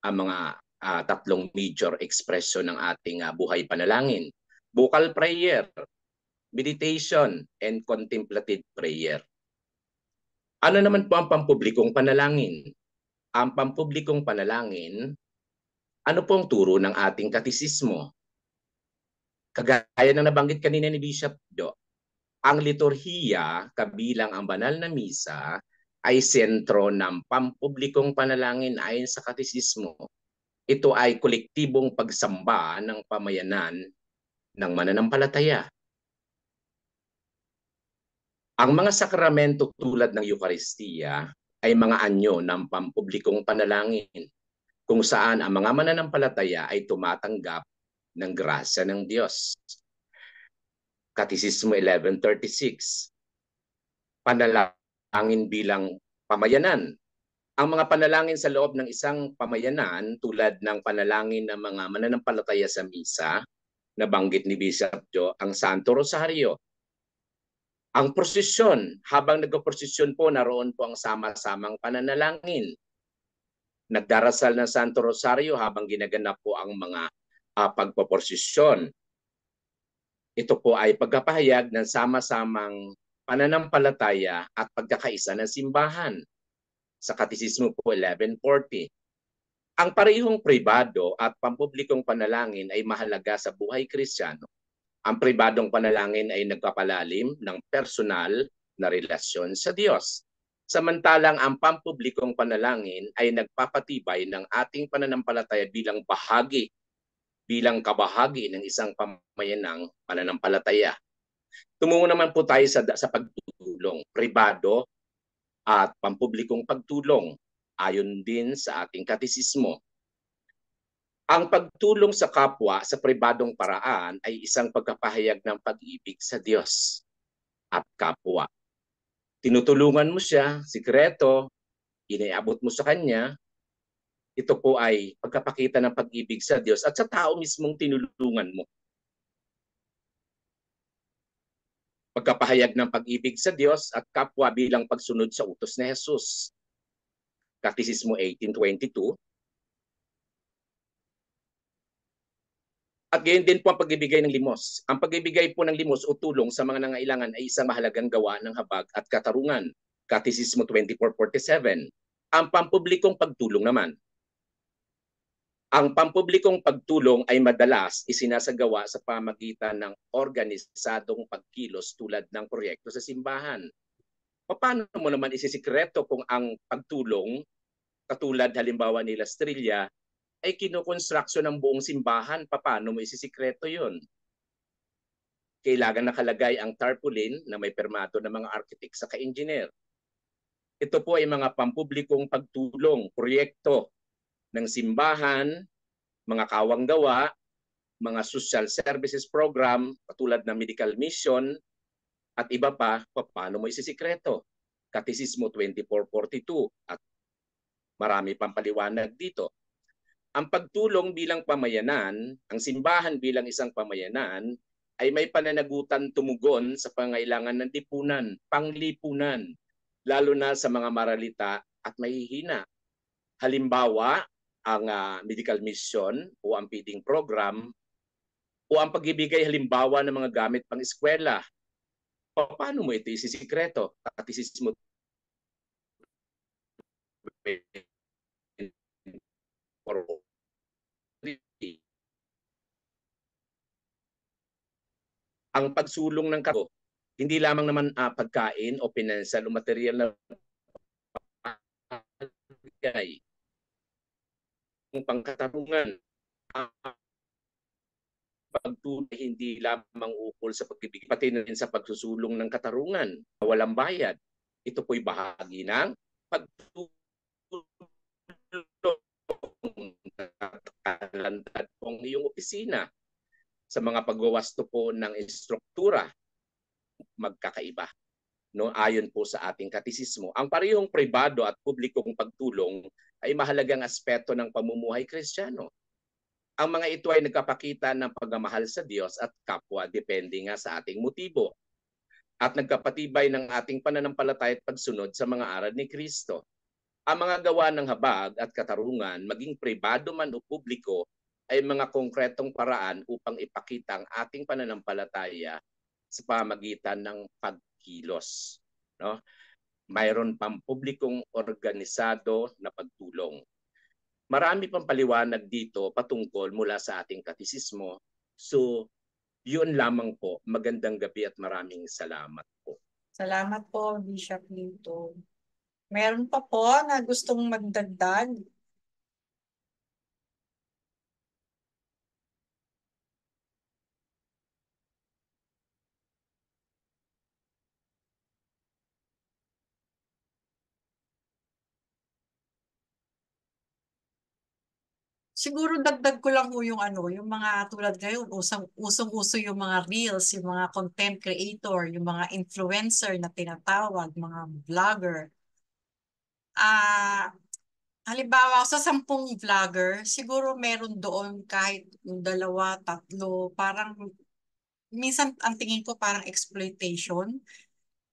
Ang mga 3 major expression ng ating buhay panalangin. Vocal prayer, meditation, and contemplative prayer. Ano naman po ang pampublikong panalangin? Ang pampublikong panalangin, ano po ang turo ng ating katekismo? Kagaya ng nabanggit kanina ni Bishop Jo, ang liturhiya kabilang ang banal na misa ay sentro ng pampublikong panalangin ayon sa katekismo. Ito ay kolektibong pagsamba ng pamayanan ng mananampalataya. Ang mga sakramento tulad ng Eucharistia ay mga anyo ng pampublikong panalangin kung saan ang mga mananampalataya ay tumatanggap ng grasya ng Diyos. Katekismo 1136, panalangin bilang pamayanan. Ang mga panalangin sa loob ng isang pamayanan tulad ng panalangin ng mga mananampalataya sa misa, nabanggit ni Bishop Jo, ang Santo Rosario. Ang prosesyon, habang nagpo-prosesyon po, naroon po ang sama-samang pananalangin. Nagdarasal ng Santo Rosario habang ginaganap po ang mga pagpoprosesyon. Ito po ay pagkapahayag ng sama-samang pananampalataya at pagkakaisa ng simbahan. Sa Katekismo po 1140. Ang parehong pribado at pampublikong panalangin ay mahalaga sa buhay Kristiyano. Ang pribadong panalangin ay nagpapalalim ng personal na relasyon sa Diyos. Samantalang ang pampublikong panalangin ay nagpapatibay ng ating pananampalataya bilang kabahagi ng isang pamayanang pananampalataya. Tumungo naman po tayo sa pagtulong, pribado at pampublikong pagtulong ayon din sa ating katekismo. Ang pagtulong sa kapwa sa pribadong paraan ay isang pagkapahayag ng pag-ibig sa Diyos at kapwa. Tinutulungan mo siya, sikreto, iniabot mo sa Kanya. Ito po ay pagkapakita ng pag-ibig sa Diyos at sa tao mismong tinulungan mo. Pagkapahayag ng pag-ibig sa Diyos at kapwa bilang pagsunod sa utos ni Jesus. Katekismo 1822. At gayon din po ang pagbibigay ng limos. Ang pagbibigay po ng limos o tulong sa mga nangailangan ay isang mahalagang gawa ng habag at katarungan. Katekismo 2447. Ang pampublikong pagtulong naman. Ang pampublikong pagtulong ay madalas isinasagawa sa pamagitan ng organisadong pagkilos tulad ng proyekto sa simbahan. Paano mo naman isisikreto kung ang pagtulong, katulad halimbawa ni Las Trillas, ay kinukonstruksyon ng buong simbahan? Paano mo isisikreto yun? Kailangan nakalagay ang tarpaulin na may permato ng mga architect sa ka-engineer. Ito po ay mga pampublikong pagtulong, proyekto ng simbahan, mga kawanggawa, mga social services program, katulad ng medical mission, at iba pa. Paano mo isisikreto? Katisismo 2442 at marami pang paliwanag dito. Ang pagtulong bilang pamayanan, ang simbahan bilang isang pamayanan, ay may pananagutan tumugon sa pangailangan ng lipunan, panglipunan, lalo na sa mga maralita at mahihina. Halimbawa, ang medical mission o ang feeding program o ang pagbibigay halimbawa ng mga gamit pang eskwela. Paano mo ito isisikreto? Katisismo ang pagsulong ng kago, hindi lamang naman pagkain o financial o material na bigay. Ang pangkatarungan, pagtulong hindi lamang ukol sa pagbibigay, pati na rin sa pagsusulong ng katarungan na walang bayad. Ito po'y bahagi ng pagtulong. Nakalandad po ang iyong opisina sa mga pagwawasto po ng estruktura magkakaiba. No, ayon po sa ating katisismo, ang parehong pribado at publikong pagtulong ay mahalagang aspeto ng pamumuhay Kristiyano. Ang mga ito ay nagkapakita ng pagmamahal sa Diyos at kapwa depende nga sa ating motibo at nagkapatibay ng ating pananampalataya at pagsunod sa mga aral ni Kristo. Ang mga gawa ng habag at katarungan, maging pribado man o publiko, ay mga konkretong paraan upang ipakita ang ating pananampalataya sa pamagitan ng pagkilos. No? Mayroon pang publikong organisado na pagtulong. Marami pang paliwanag dito patungkol mula sa ating katisismo. So, yun lamang po. Magandang gabi at maraming salamat po. Salamat po, Bishop Lito. Meron pa po na gustong magdagdag? Siguro dagdag ko lang po yung yung mga tulad ngayon, usong-uso yung mga reels, yung mga content creator, yung mga influencer na tinatawag, mga vlogger. Halimbawa, sa 10 vlogger, siguro meron doon kahit yung 2, 3, parang minsan ang tingin ko parang exploitation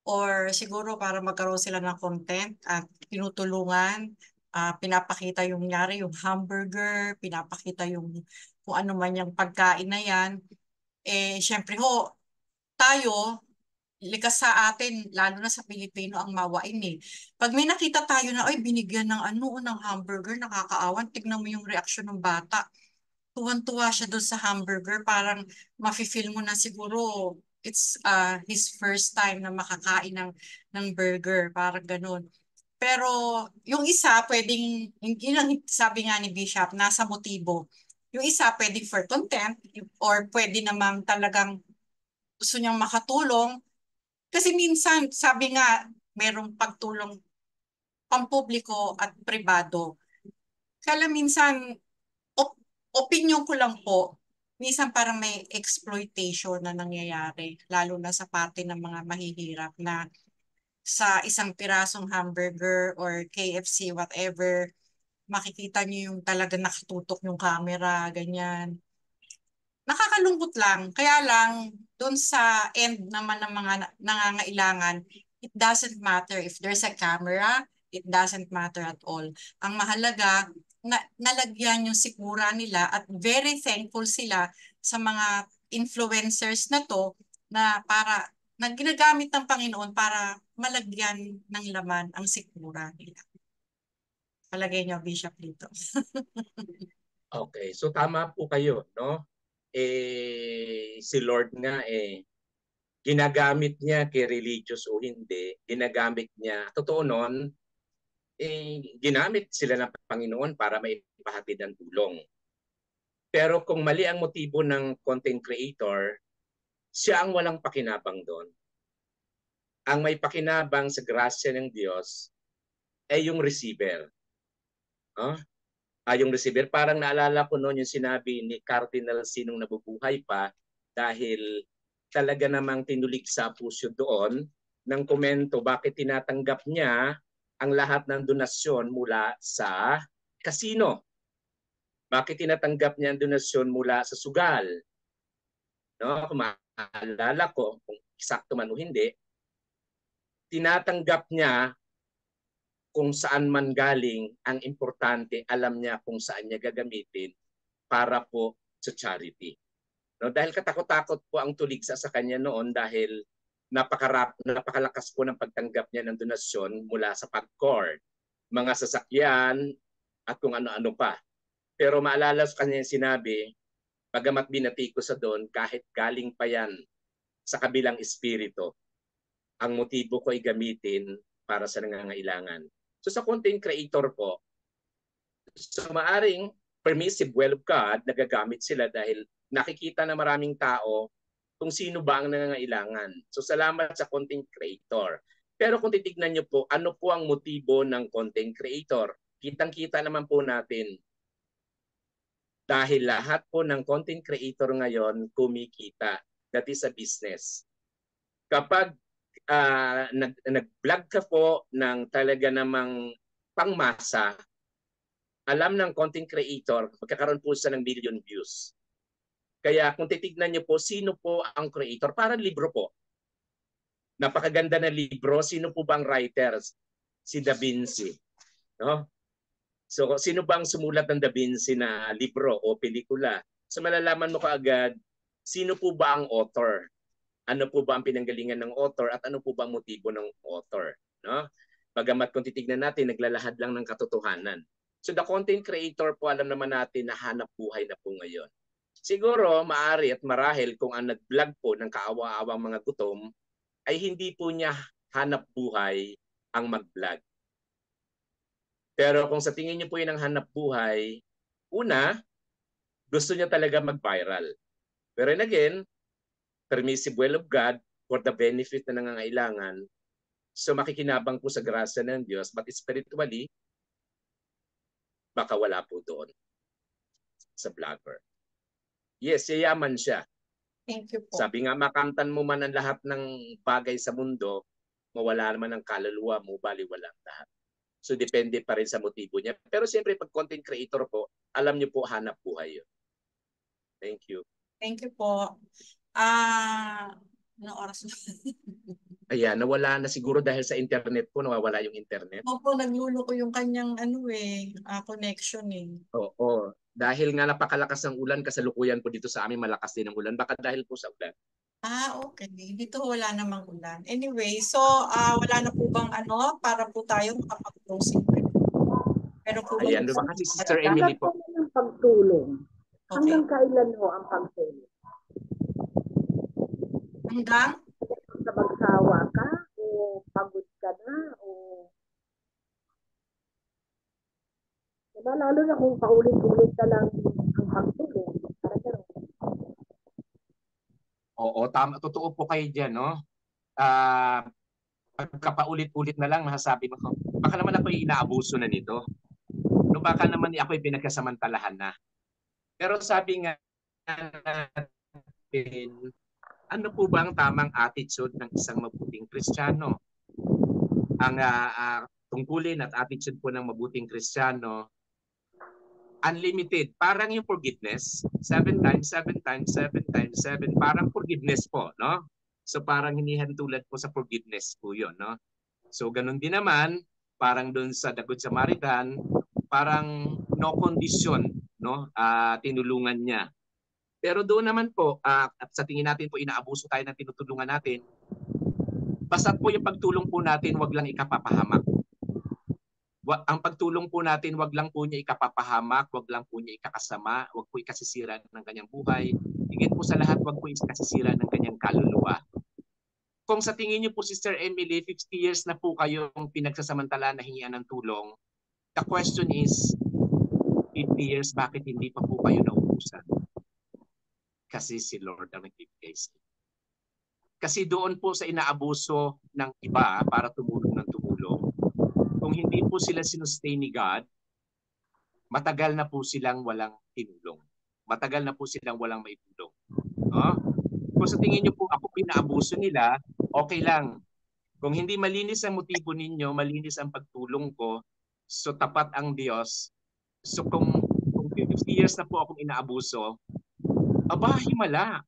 or siguro para magkaroon sila ng content at tinutulungan, pinapakita yung nangyari, yung hamburger, pinapakita yung kung ano man yung pagkain na yan. Syempre ho, tayo, likas sa atin, lalo na sa Pilipino, ang mawain eh. Pag may nakita tayo na, ay, binigyan ng ng hamburger, nakakaawan, tignan mo yung reaksyon ng bata. Tuwan-tuwa siya doon sa hamburger, parang mafe-feel mo na siguro it's his first time na makakain ng burger, parang ganun. Pero yung isa, pwedeng, yun ang sabi nga ni Bishop, nasa motibo. Yung isa, pwedeng for content, or pwede namang talagang gusto niyang makatulong. Kasi minsan, sabi nga, merong pagtulong pampubliko at pribado. Kaya minsan, opinion ko lang po, minsan parang may exploitation na nangyayari, lalo na sa parte ng mga mahihirap na sa isang pirasong hamburger or KFC, whatever, makikita niyo yung talaga nakatutok yung camera, ganyan. Nakakalungkot lang. Kaya lang, doon sa end naman ng mga nangangailangan, it doesn't matter if there's a camera, it doesn't matter at all. Ang mahalaga, nalagyan yung sikmura nila at very thankful sila sa mga influencers na to na para na ginagamit ng Panginoon para malagyan ng laman ang sikmura nila. Palagay niyo, Bishop, dito. Okay, so tama po kayo, no? Si Lord nga ginagamit niya kay religious o hindi, ginagamit niya. Totoo noon, ginamit sila ng Panginoon para maipahatid ang tulong. Pero kung mali ang motibo ng content creator, siya ang walang pakinabang doon. Ang may pakinabang sa grasya ng Diyos ay yung receiver. Oh? Yung receiver, parang naalala ko noon yung sinabi ni Cardinal Sinong nabubuhay pa dahil talaga namang tinulig sa puso doon ng komento bakit tinatanggap niya ang lahat ng donasyon mula sa kasino. Bakit tinatanggap niya ang donasyon mula sa sugal? No? Kung maalala ko, kung eksakto man o hindi, tinatanggap niya kung saan man galing, ang importante, alam niya kung saan niya gagamitin para po sa charity. No, dahil katakot-takot po ang tuligsa sa kanya noon dahil napakalakas po ng pagtanggap niya ng donasyon mula sa PAGCOR, mga sasakyan at kung ano-ano pa. Pero maalala sa kanya yung sinabi, bagamat binati ko sa doon, kahit galing pa yan sa kabilang espiritu, ang motibo ko ay gamitin para sa nangangailangan. So sa content creator po, so maaring permissive will of God, nagagamit sila dahil nakikita na maraming tao kung sino ba ang nangangailangan. So salamat sa content creator. Pero kung titignan nyo po, ano po ang motibo ng content creator? Kitang-kita naman po natin dahil lahat po ng content creator ngayon kumikita. That is a business. Kapag nag-vlog ka po ng talaga namang pangmasa, alam ng content creator, magkakaroon po siya ng million views. Kaya kung titignan niyo po, sino po ang creator? Parang libro po. Napakaganda na libro. Sino po bang writers? Si Da Vinci. No? So, sino bang sumulat ng Da Vinci na libro o pelikula? So, malalaman mo kaagad, sino po ba ang author? Ano po ba ang pinanggalingan ng author at ano po ba ang motibo ng author? No? Bagamat kung titignan natin, naglalahad lang ng katotohanan. So the content creator po, alam naman natin na hanap buhay na po ngayon. Siguro, maari at marahil kung ang nag-vlog po ng kaawa-awang mga gutom, ay hindi po niya hanap buhay ang mag-vlog. Pero kung sa tingin niyo po yun ang hanap buhay, una, gusto niya talaga mag-viral. Pero again, permissive will of God for the benefit na nangangailangan. So makikinabang po sa grasya ng Diyos, but spiritually, baka wala po doon sa vlogger. Yes, yayaman siya. Thank you po. Sabi nga, makamtan mo man ang lahat ng bagay sa mundo, mawala naman ang kaluluwa mo, baliwala ang lahat. So depende pa rin sa motibo niya. Pero siyempre, pag content creator po, alam niyo po, hanap buhay yun. Thank you. Thank you po. Ano oras na? Ayan, nawala na siguro dahil sa internet po, nawawala yung internet. Opo, nagluloko yung kanyang connection eh. Oo. Dahil nga napakalakas ng ulan, kasalukuyan po dito sa amin malakas din ang ulan. Baka dahil po sa ulan. Okay. Dito wala namang ulan. Anyway, so wala na po bang para po tayo makapag-closing? Pero po Ayan, diba kasi Sister Emily po. Ng pagtulong. Okay. Hanggang kailan ho ang pagtulong? Hanggang? Sa magsawa ka o pagod ka na o diba, lalo na kung paulit-ulit na lang ang pagtulong. Oo, tama. Totoo po kayo dyan, no? Pagkapaulit-ulit na lang, masasabi mo, baka naman ako inaabuso na nito. No, baka naman ako pinagkasamantalahan na. Pero sabi nga natin, ano po ba ang tamang attitude ng isang mabuting Kristiyano? Ang tungkulin at attitude po ng mabuting Kristiyano, unlimited. Parang yung forgiveness, 7 times, 7 times, 7 times, 7, parang forgiveness po, no? So parang hinihantulad po sa forgiveness po yun, no? So ganun din naman, parang doon sa The Good Samaritan, parang no condition, no? Tinulungan niya. Pero doon naman po, at sa tingin natin po, inaabuso tayo ng tinutulungan natin, basta't po yung pagtulong po natin, wag lang ikapapahamak. Ang pagtulong po natin, wag lang po niya ikapapahamak, wag lang po niya ikakasama, wag po ikasisira ng kanyang buhay. Higit po sa lahat, wag po ikasisira ng kanyang kaluluwa. Kung sa tingin niyo po, Sister Emily, 50 years na po kayong pinagsasamantala na hingian ng tulong, the question is, 50 years, bakit hindi pa po kayo naubusan? Kasi si Lord ang nagbibigay sa inyo. Kasi doon po sa inaabuso ng iba para tumulong ng tumulong, kung hindi po sila sinustain ni God, matagal na po silang walang tinulong. Matagal na po silang walang maitulong. No? Kung sa tingin niyo po ako pinaabuso nila, okay lang. Kung hindi malinis ang motibo ninyo, malinis ang pagtulong ko, so tapat ang Diyos. So kung 50 years na po akong inaabuso, himala.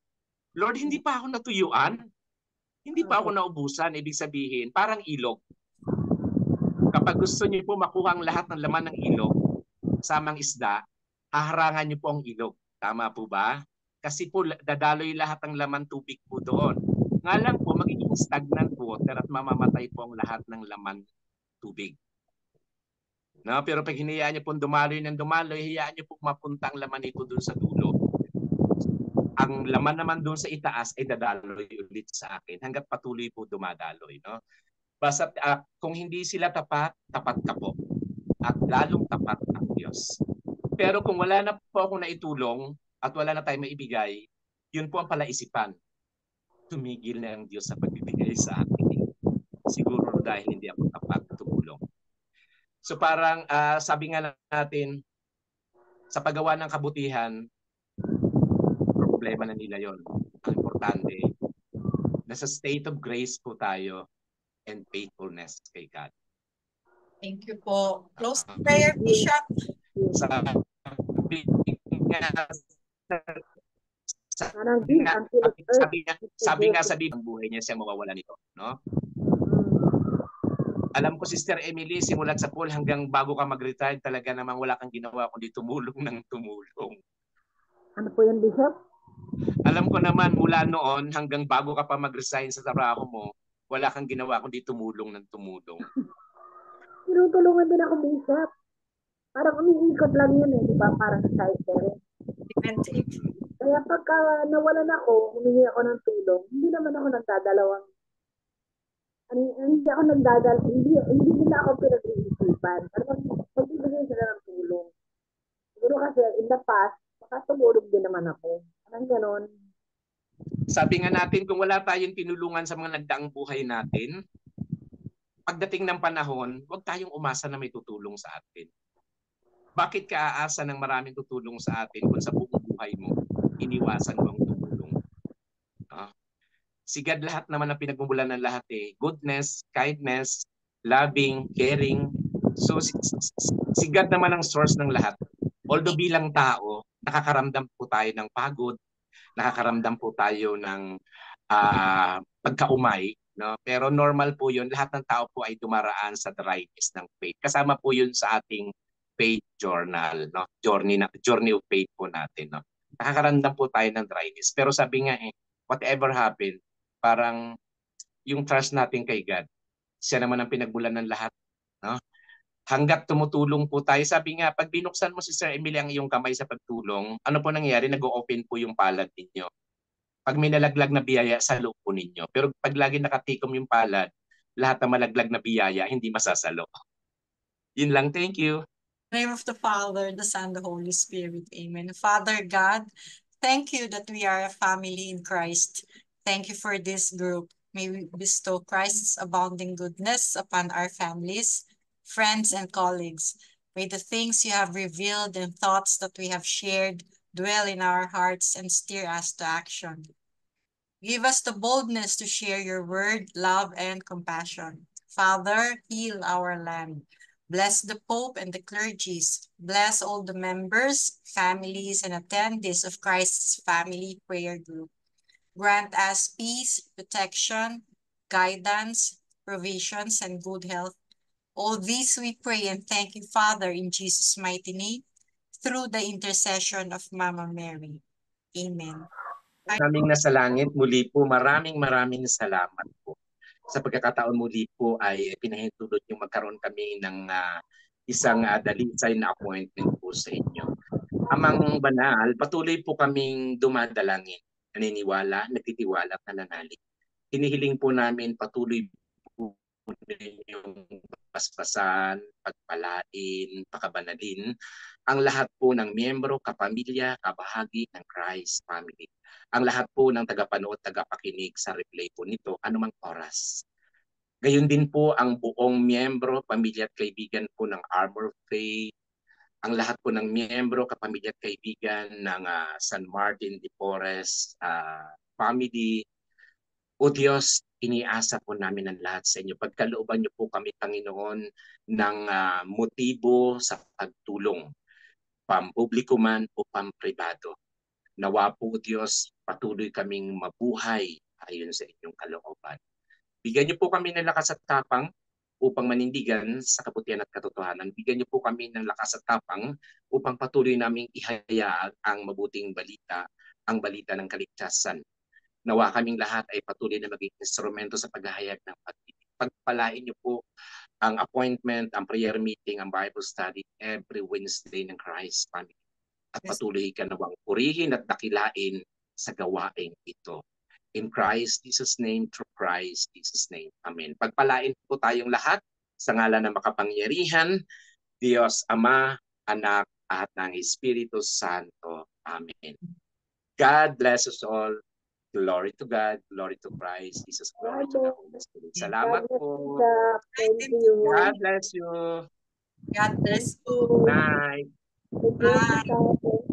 Lord, hindi pa ako natuyuan. Hindi pa ako naubusan. Ibig sabihin, parang ilog. Kapag gusto niyo po makuha ang lahat ng laman ng ilog, samang isda, haharangan niyo po ang ilog. Tama po ba? Kasi po dadaloy lahat ng laman tubig po doon. Nga lang po, magiging stagnant water at mamamatay po ang lahat ng laman tubig. No? Pero pag hinayaan niyo po dumaloy ng dumaloy, hayaan niyo po mapunta ang laman nito doon sa dulo. Ang laman naman doon sa itaas ay dadaloy ulit sa akin hanggat patuloy po dumadaloy. No? Basta kung hindi sila tapat, tapat ka po. At lalong tapat ang Diyos. Pero kung wala na po ako naitulong at wala na tayong maibigay, yun po ang palaisipan. Tumigil na ang Diyos sa pagbibigay sa akin. Siguro dahil hindi ako tapat tumulong. So parang sabi nga natin, sa paggawa ng kabutihan, problema na nila yon. Ang importante, nasa state of grace po tayo and faithfulness kay God. Thank you po. Close prayer, Bishop. Sabi nga sa Biblia, ang buhay niya siya mawawala nito, no? Alam ko, Sister Emily, simulat sa pool hanggang bago ka mag-retire, talaga namang wala kang ginawa kundi tumulong ng tumulong. Ano po yan, Bishop? Alam ko naman, mula noon hanggang bago ka pa mag-resign sa trabaho mo, wala kang ginawa kundi tumulong ng tumulong. Tinutulungan din ako, Bishop. Parang umiikot lang yun eh, di ba? Parang side parent. Kaya pagka nawalan ako, humingi ako ng tulong, hindi naman ako nagdadalawang hindi nila ako pinag-iisipan. Parang magbibigay sila ng tulong. Siguro kasi in the past, makatulog din naman ako. Parang ganon. Sabi nga natin, kung wala tayong tinulungan sa mga nagdaang buhay natin, pagdating ng panahon, huwag tayong umasa na may tutulong sa atin. Bakit ka aasa ng maraming tutulong sa atin kung sa buong buhay mo, iniwasan mo ang tumulong? Si God lahat naman ang pinagmumulan ng lahat eh. Goodness, kindness, loving, caring. So si God naman ang source ng lahat. Although bilang tao, nakakaramdam po tayo ng pagod, nakakaramdam po tayo ng pagkaumay. No? Pero normal po yun. Lahat ng tao po ay dumaraan sa dryness ng faith. Kasama po yun sa ating faith journal. No? Journey of faith po natin. No? Nakakaramdam po tayo ng dryness. Pero sabi nga whatever happened, parang yung trust natin kay God, siya naman ang pinagmulan ng lahat. No? Hanggat tumutulong po tayo, sabi nga, pag binuksan mo si Sir Emily ang iyong kamay sa pagtulong, ano po nangyayari? Nag-o-open po yung palad ninyo. Pag may nalaglag na biyaya, sa loob po ninyo. Pero pag lagi nakatikom yung palad, lahat ng malaglag na biyaya, hindi masasalo. Yun lang, thank you. In the name of the Father, the Son, the Holy Spirit. Amen. Father God, thank you that we are a family in Christ. Thank you for this group. May we bestow Christ's abounding goodness upon our families, friends, and colleagues. May the things you have revealed and thoughts that we have shared dwell in our hearts and steer us to action. Give us the boldness to share your word, love, and compassion. Father, heal our land. Bless the Pope and the clergies. Bless all the members, families, and attendees of Christ's Family Prayer Group. Grant us peace, protection, guidance, provisions, and good health. All these we pray and thank you, Father, in Jesus' mighty name, through the intercession of Mama Mary. Amen. Naming nasa langit, muli po maraming salamat po. Sa pagkakataon muli po ay pinahintulot yung magkaroon kami ng isang dalisay na appointment po sa inyo. Amang banal, patuloy po kaming dumadalangin, naniniwala, nagtitiwala, nananalig. Hinihiling po namin patuloy po ninyong paspasan, pagpalain, pakabanalin ang lahat po ng miyembro, kapamilya, kabahagi ng Christ family. Ang lahat po ng tagapanood, tagapakinig sa replay po nito, anumang oras. Gayon din po ang buong miyembro, pamilya at kaibigan po ng Arbor Faith, ang lahat po ng miyembro, kapamilya at kaibigan ng San Martin de Porres family. O Diyos, iniasa po namin ang lahat sa inyo. Pagkalooban niyo po kami, Panginoon, ng motibo sa pagtulong, pampubliko man o pampribado. Nawa po, Diyos, patuloy kaming mabuhay ayon sa inyong kalooban. Bigyan niyo po kami ng lakas at tapang upang manindigan sa kabutihan at katotohanan. Bigyan niyo po kami ng lakas at tapang upang patuloy naming ihayag ang mabuting balita, ang balita ng kaligtasan. Nawa kaming lahat ay patuloy na maging instrumento sa paghahayag ng pag-ibig. Pagpalain niyo po ang appointment, ang prayer meeting, ang Bible study every Wednesday ng Christ family. At patuloy ka nawang purihin at dakilain sa gawaing ito. In Christ Jesus' name, through Christ Jesus' name. Amen. Pagpalain po tayong lahat sa ngalan ng makapangyarihan, Diyos Ama, Anak, at ng Espiritu Santo. Amen. God bless us all. Glory to God, glory to Christ, Jesus, glory to the Holy Spirit. Salamat po. Thank you. God bless you. God bless you. Night. Thank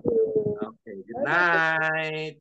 you. Okay, good night.